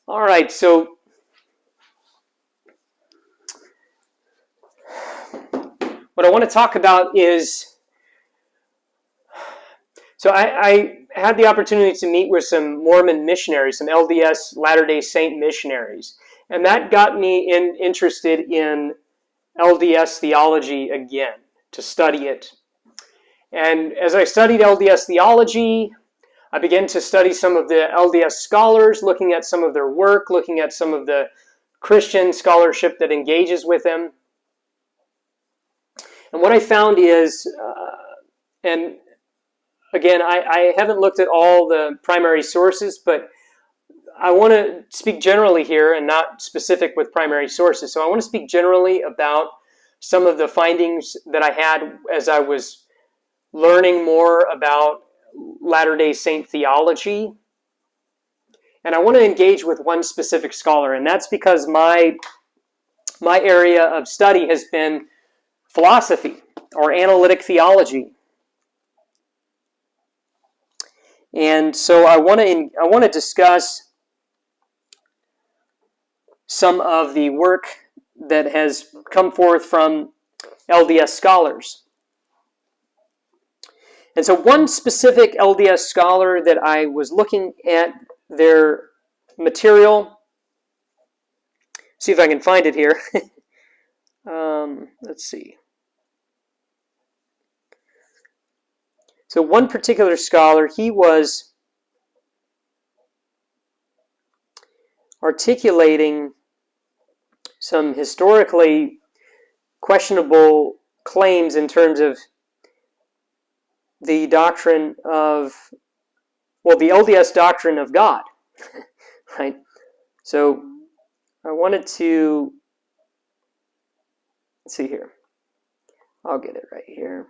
All right, so what I want to talk about is, so I had the opportunity to meet with some Mormon missionaries, some LDS Latter-day Saint missionaries, and that got me interested in LDS theology again, to study it. And as I studied LDS theology, I began to study some of the LDS scholars, looking at some of their work, looking at some of the Christian scholarship that engages with them. And what I found is, and again, I haven't looked at all the primary sources, but I want to speak generally here and not specific with primary sources. So I want to speak generally about some of the findings that I had as I was learning more about Latter-day Saint theology. And I want to engage with one specific scholar, and that's because my area of study has been philosophy or analytic theology. And so I want to discuss some of the work that has come forth from LDS scholars. And so one specific LDS scholar that I was looking at their material, see if I can find it here. Let's see. So one particular scholar, he was articulating some historically questionable claims in terms of the doctrine of, well, the LDS doctrine of God, right? So I wanted to, let's see here. I'll get it right here.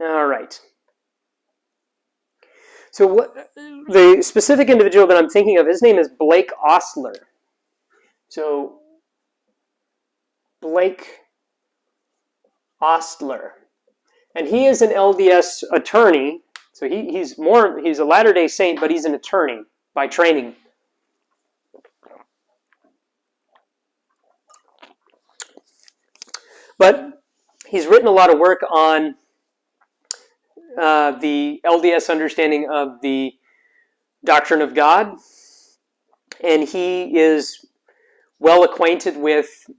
All right. So the specific individual that I'm thinking of, his name is Blake Ostler. So Blake Ostler. And he is an LDS attorney. So he's a Latter-day Saint, but he's an attorney by training. But he's written a lot of work on the LDS understanding of the doctrine of God. And he is well acquainted with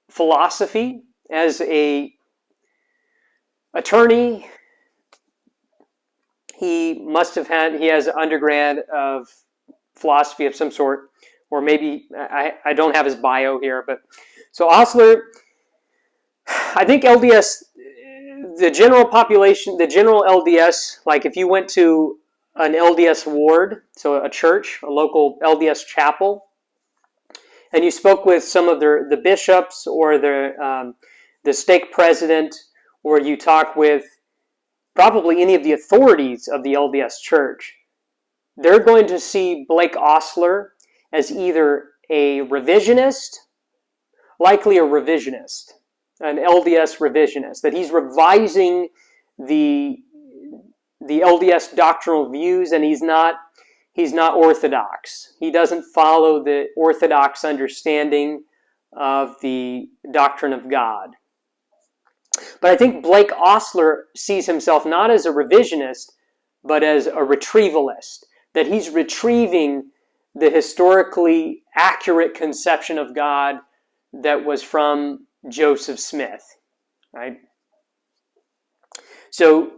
philosophy as a attorney. He has an undergrad of philosophy of some sort, or maybe, I don't have his bio here, but so Ostler, I think LDS, the general population, the general LDS, like if you went to an LDS ward, so a church, a local LDS chapel, and you spoke with some of the bishops or the stake president, or you talk with probably any of the authorities of the LDS church, they're going to see Blake Ostler as either a revisionist, likely a revisionist, an LDS revisionist, that he's revising the LDS doctrinal views, and he's not orthodox. He doesn't follow the orthodox understanding of the doctrine of God. But I think Blake Ostler sees himself not as a revisionist, but as a retrievalist, that he's retrieving the historically accurate conception of God that was from Joseph Smith, right? So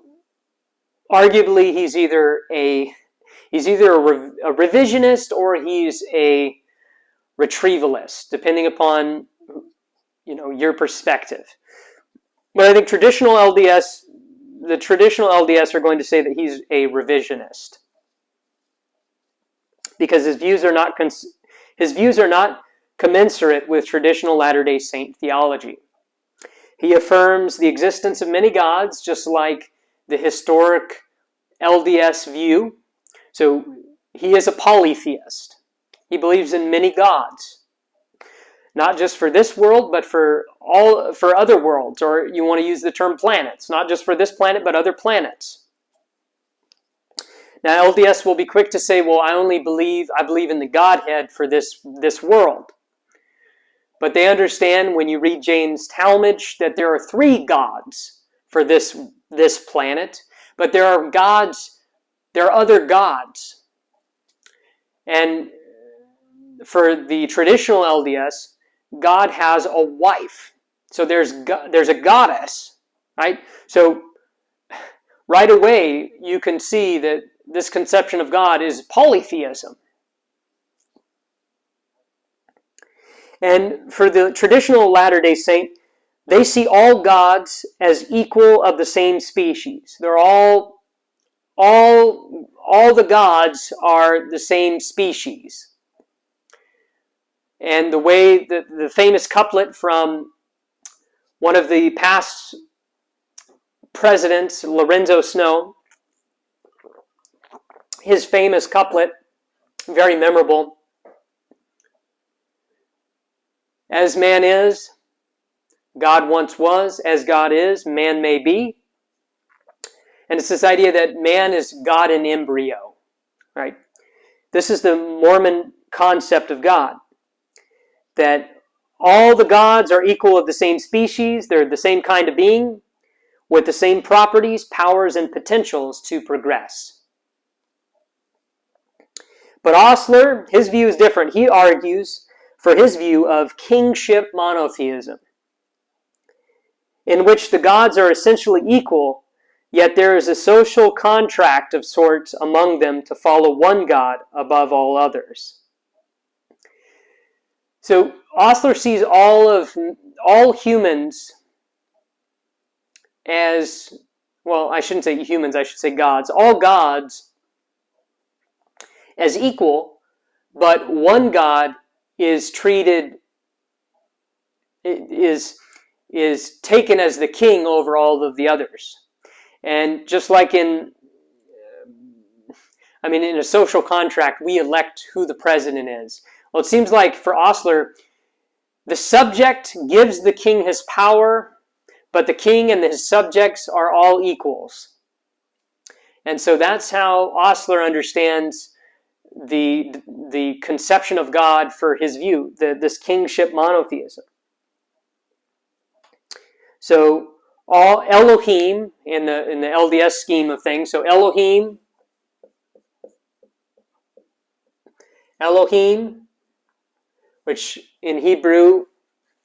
arguably he's either a revisionist or he's a retrievalist, depending upon your perspective. But I think the traditional LDS are going to say that he's a revisionist because his views are not commensurate with traditional Latter-day Saint theology. He affirms the existence of many gods, just like the historic LDS view. So he is a polytheist. He believes in many gods. not just for this world, but for other worlds, or you want to use the term planets, not just for this planet, but other planets. Now, LDS will be quick to say, well, I believe in the Godhead for this world. But they understand when you read James Talmage that there are 3 gods for this planet, but there are other gods. And for the traditional LDS, God has a wife. So there's a goddess, right? So right away you can see that this conception of God is polytheism. And for the traditional Latter-day Saint, they see all gods as equal of the same species. They're all the gods are the same species. And the way that the famous couplet from one of the past presidents, Lorenzo Snow, his famous couplet, very memorable. As man is, God once was. As God is, man may be. And it's this idea that man is God in embryo, right? This is the Mormon concept of God. That all the gods are equal of the same species. They're the same kind of being with the same properties, powers, and potentials to progress. But Ostler, his view is different. He argues for his view of kingship monotheism, in which the gods are essentially equal, yet there is a social contract of sorts among them to follow one God above all others. So Ostler sees all humans as, well, I shouldn't say humans, I should say gods. All gods as equal, but one God is treated, is taken as the king over all of the others. And just like in a social contract, we elect who the president is. Well, it seems like for Ostler, the subject gives the king his power, but the king and his subjects are all equals. And so that's how Ostler understands the conception of God for his view, this kingship monotheism. So all Elohim in the LDS scheme of things. So Elohim, which in Hebrew,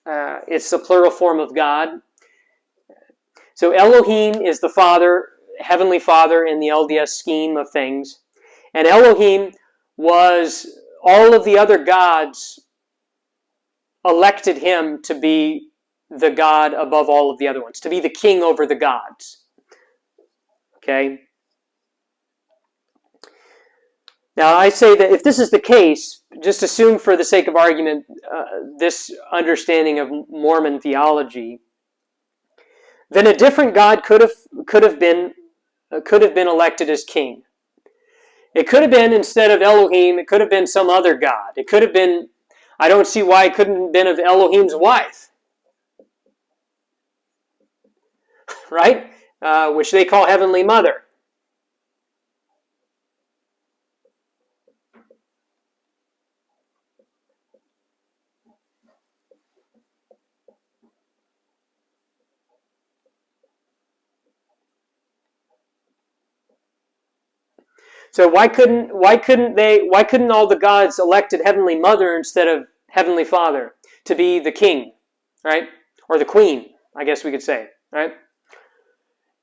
it's the plural form of God. So Elohim is the Father, Heavenly Father in the LDS scheme of things. And Elohim was all of the other gods elected him to be the God above all of the other ones, to be the king over the gods. Okay? Now, I say that if this is the case, just assume for the sake of argument this understanding of Mormon theology, then a different God could have been elected as king. It could have been, instead of Elohim, it could have been some other God. It could have been, I don't see why it couldn't have been of Elohim's wife. Right? Which they call Heavenly Mother. So why couldn't all the gods elected Heavenly Mother instead of Heavenly Father to be the king, right? Or the queen, I guess we could say, right?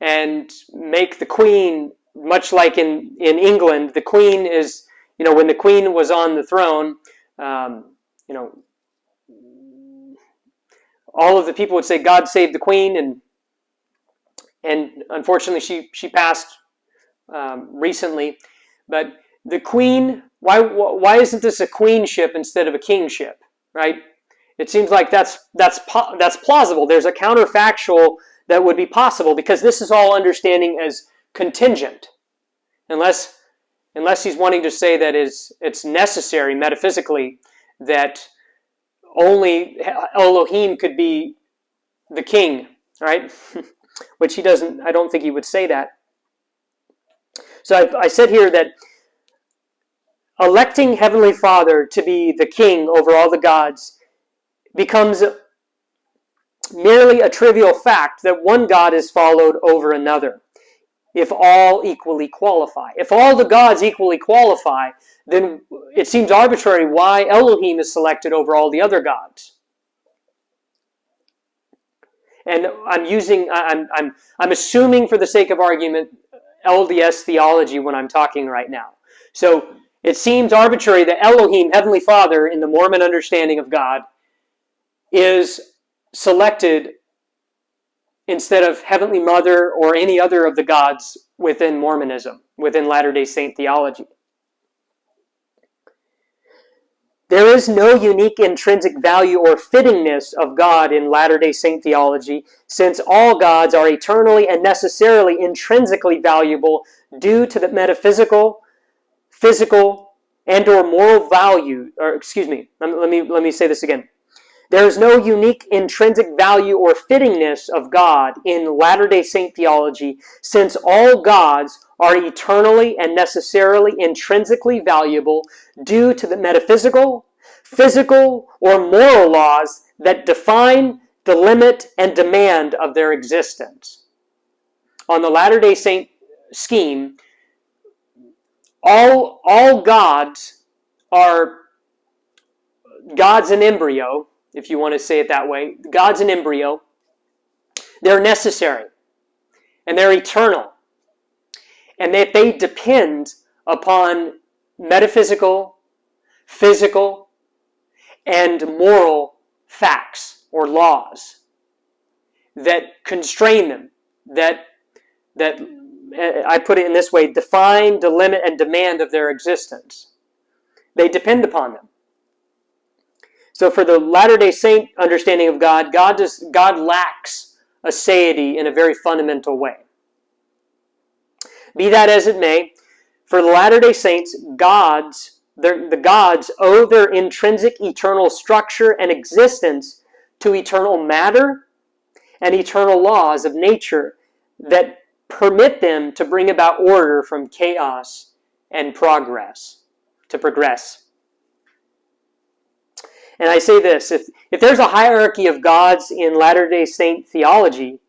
And make the queen, much like in England, the queen is, when the queen was on the throne, all of the people would say, God save the queen, and unfortunately she passed recently. But the queen, why isn't this a queenship instead of a kingship, right? It seems like that's plausible. There's a counterfactual that would be possible, because this is all understanding as contingent, unless he's wanting to say that it's necessary metaphysically that only Elohim could be the king, right? Which he doesn't, I don't think he would say that. So I said here that electing Heavenly Father to be the king over all the gods becomes merely a trivial fact that one God is followed over another, if all equally qualify. If all the gods equally qualify, then it seems arbitrary why Elohim is selected over all the other gods. And I'm assuming for the sake of argument LDS theology when I'm talking right now. So it seems arbitrary that Elohim, Heavenly Father, in the Mormon understanding of God, is selected instead of Heavenly Mother or any other of the gods within Mormonism, within Latter-day Saint theology. There is no unique intrinsic value or fittingness of God in Latter-day Saint theology, since all gods are eternally and necessarily intrinsically valuable due to the metaphysical, physical, and or moral value. Or excuse me, let me say this again. There is no unique intrinsic value or fittingness of God in Latter-day Saint theology, since all gods are eternally and necessarily intrinsically valuable due to the metaphysical, physical, or moral laws that define, delimit, and demand of their existence. On the Latter-day Saint scheme, all gods are gods in embryo, if you want to say it that way. Gods in embryo. They're necessary. And they're eternal. And that they depend upon metaphysical, physical, and moral facts or laws that constrain them, that I put it in this way, define, delimit, and demand of their existence. They depend upon them. So for the Latter-day Saint understanding of God, God lacks aseity in a very fundamental way. Be that as it may, for the Latter-day Saints, the gods owe their intrinsic eternal structure and existence to eternal matter and eternal laws of nature that permit them to bring about order from chaos and progress. And I say this, if there's a hierarchy of gods in Latter-day Saint theology,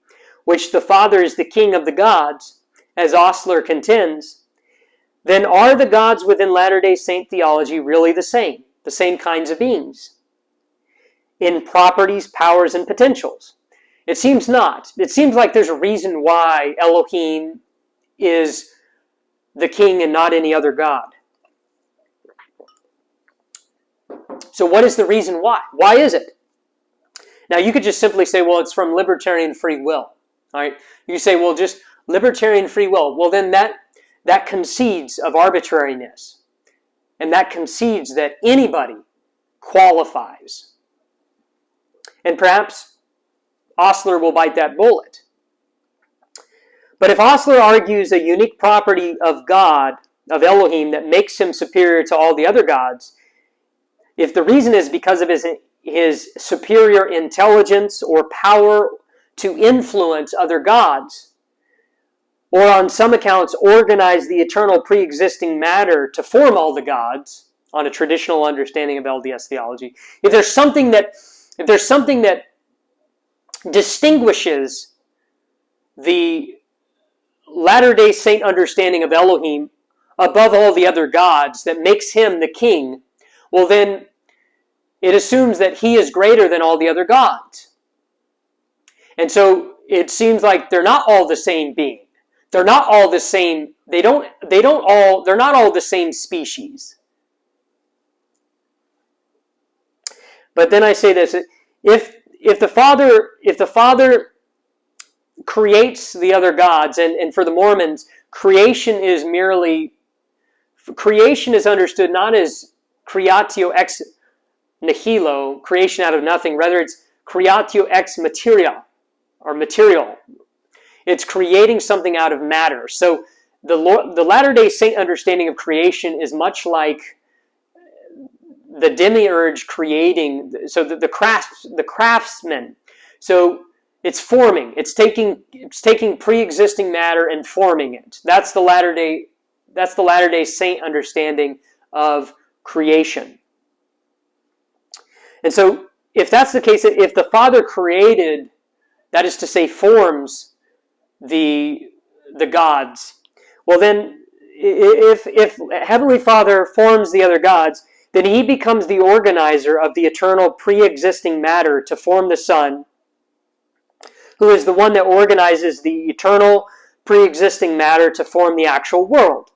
which the Father is the king of the gods, as Ostler contends, then are the gods within Latter-day Saint theology really the same kinds of beings, in properties, powers, and potentials? It seems not. It seems like there's a reason why Elohim is the king and not any other god. So what is the reason why? Why is it? Now you could just simply say, well, it's from libertarian free will. All right? You say, well, just libertarian free will. Well, then that concedes of arbitrariness. And that concedes that anybody qualifies. And perhaps Ostler will bite that bullet. But if Ostler argues a unique property of God, of Elohim, that makes him superior to all the other gods, if the reason is because of his superior intelligence or power to influence other gods, or on some accounts organize the eternal pre-existing matter to form all the gods, on a traditional understanding of LDS theology, if there's something that distinguishes the Latter-day Saint understanding of Elohim above all the other gods, that makes him the king, well then, it assumes that he is greater than all the other gods. And so it seems like they're not all the same being. They're not all the same. They're not all the same species. But then I say this, if the Father creates the other gods, and for the Mormons, creation is understood not as creatio ex nihilo, creation out of nothing. Rather, it's creatio ex materia, or material. It's creating something out of matter. So the Latter-day Saint understanding of creation is much like the demiurge creating, so the craftsman. So it's forming. It's taking pre-existing matter and forming it. That's the Latter-day Saint understanding of creation. And so if that's the case, if the Father created, that is to say, forms the gods, well then, if Heavenly Father forms the other gods, then He becomes the organizer of the eternal pre-existing matter to form the Son, who is the one that organizes the eternal pre-existing matter to form the actual world.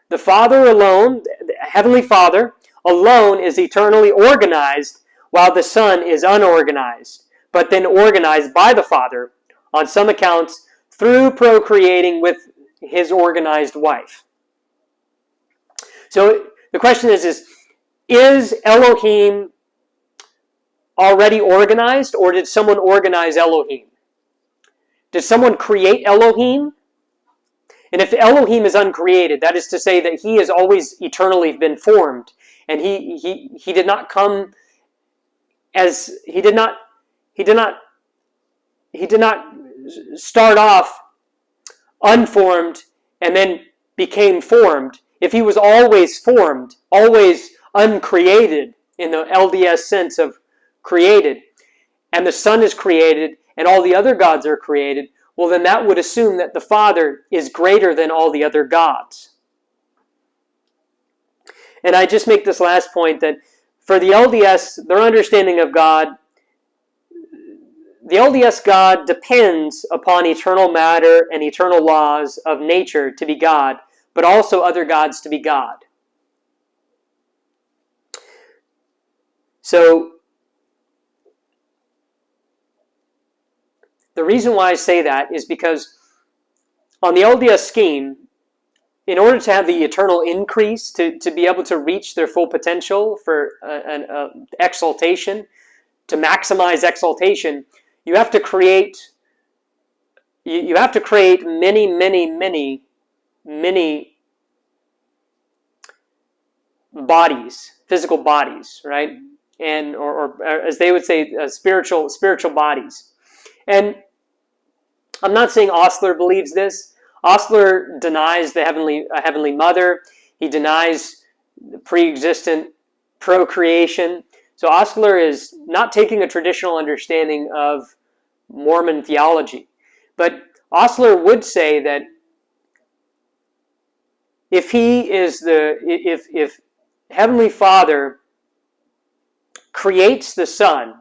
The Father alone, the Heavenly Father alone, is eternally organized, while the Son is unorganized, but then organized by the Father, on some accounts, through procreating with His organized wife. So the question is Elohim already organized, or did someone organize Elohim? Did someone create Elohim? And if Elohim is uncreated, that is to say that He has always eternally been formed, and he did not come as he did not start off unformed and then became formed. If He was always formed, always uncreated in the LDS sense of created, and the Son is created and all the other gods are created, well then that would assume that the Father is greater than all the other gods. And I just make this last point that for the LDS, their understanding of God, the LDS God depends upon eternal matter and eternal laws of nature to be God, but also other gods to be God. So, the reason why I say that is because on the LDS scheme, in order to have the eternal increase, to be able to reach their full potential for an exaltation, to maximize exaltation, you have to create many bodies, physical bodies, right? And or as they would say, spiritual bodies. And I'm not saying Ostler believes this. Ostler denies the heavenly mother. He denies the pre-existent procreation. So Ostler is not taking a traditional understanding of Mormon theology. But Ostler would say that if Heavenly Father creates the Son,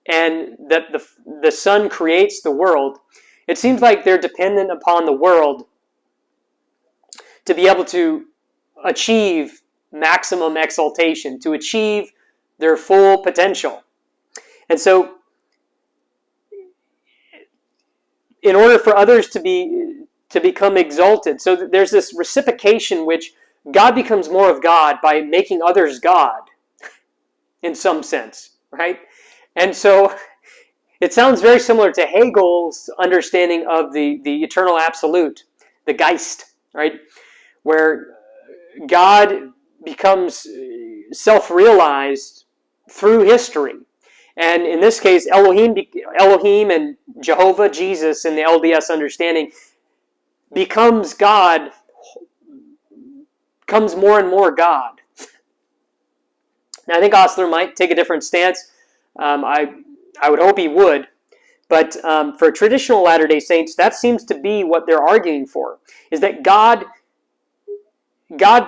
and that the Son creates the world, it seems like they're dependent upon the world to be able to achieve maximum exaltation, to achieve their full potential. And so, in order for others to become exalted, so there's this reciprocation which God becomes more of God by making others God, in some sense, right? And so it sounds very similar to Hegel's understanding of the eternal absolute, the Geist, right? Where God becomes self-realized through history. And in this case, Elohim and Jehovah, Jesus, in the LDS understanding, becomes God, becomes more and more God. Now, I think Ostler might take a different stance. I would hope he would. But for traditional Latter-day Saints, that seems to be what they're arguing for, is that God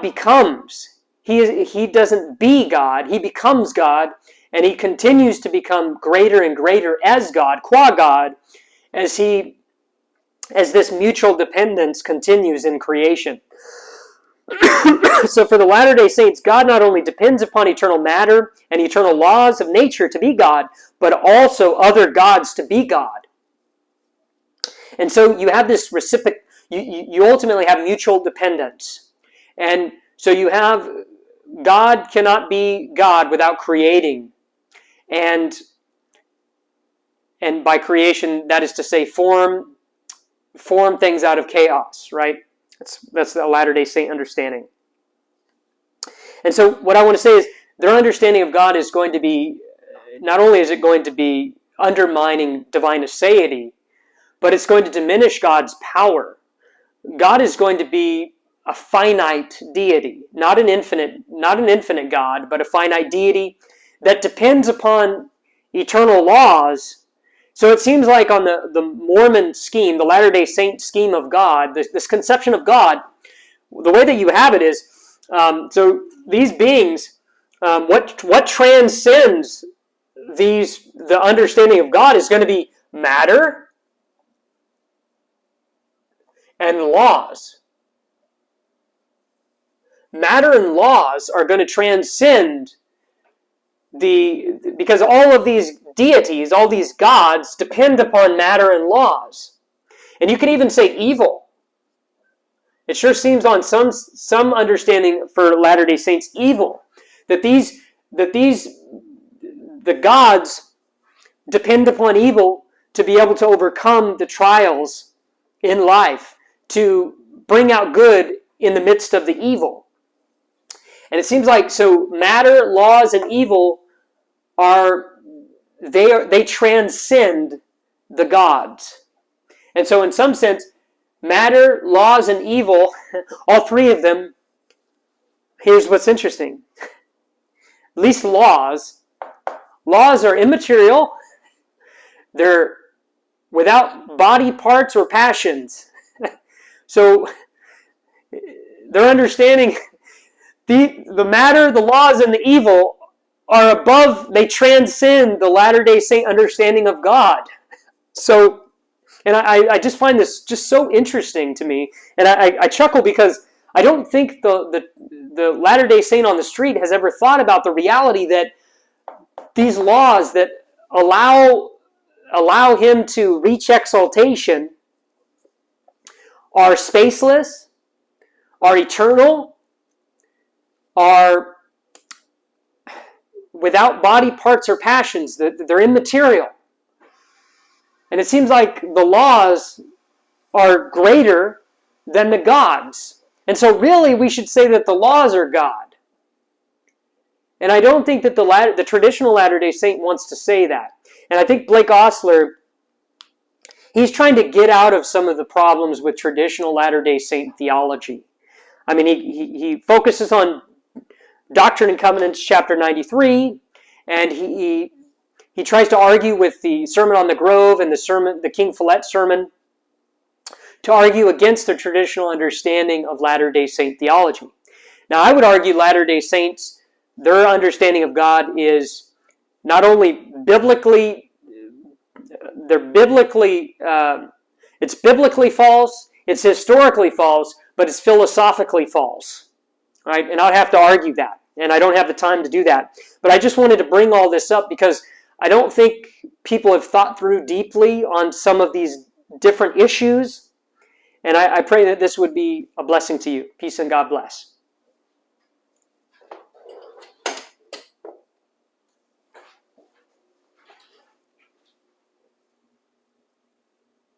becomes. He doesn't be God, He becomes God, and He continues to become greater and greater as God, qua God, as this mutual dependence continues in creation. So for the Latter-day Saints, God not only depends upon eternal matter and eternal laws of nature to be God, but also other gods to be God. And so you have this reciprocal, you ultimately have mutual dependence. And so you have, God cannot be God without creating. And by creation, that is to say, form things out of chaos, right? That's the Latter-day Saint understanding. And so what I want to say is their understanding of God is going to be, not only is it going to be undermining divine aseity, but it's going to diminish God's power. God is going to be a finite deity, not an infinite God, but a finite deity that depends upon eternal laws. So it seems like on the Mormon scheme, the Latter-day Saint scheme of God, this conception of God, the way that you have it is, so these beings, what transcends the understanding of God is going to be matter and laws. Matter and laws are going to transcend because all of these deities, all these gods, depend upon matter and laws. And you could even say evil. It sure seems on some understanding for Latter-day Saints evil, that the gods depend upon evil to be able to overcome the trials in life, to bring out good in the midst of the evil. And it seems like, so matter, laws, and evil they transcend the gods. And so in some sense, matter, laws, and evil, all three of them, here's what's interesting. At least laws are immaterial. They're without body parts or passions. So their understanding, the matter, the laws, and the evil are above, they transcend the Latter-day Saint understanding of God. So, and I just find this just so interesting to me, and I chuckle because I don't think the Latter-day Saint on the street has ever thought about the reality that these laws that allow him to reach exaltation are spaceless, are eternal, are without body parts or passions. They're immaterial. And it seems like the laws are greater than the gods. And so really we should say that the laws are God. And I don't think that the traditional Latter-day Saint wants to say that. And I think Blake Ostler, he's trying to get out of some of the problems with traditional Latter-day Saint theology. I mean, he focuses on Doctrine and Covenants, chapter 93, and he tries to argue with the Sermon on the Grove and the King Follett sermon to argue against the traditional understanding of Latter-day Saint theology. Now, I would argue Latter-day Saints, their understanding of God is not only biblically, it's biblically false, it's historically false, but it's philosophically false. Right? And I'd have to argue that. And I don't have the time to do that. But I just wanted to bring all this up because I don't think people have thought through deeply on some of these different issues. And I pray that this would be a blessing to you. Peace and God bless.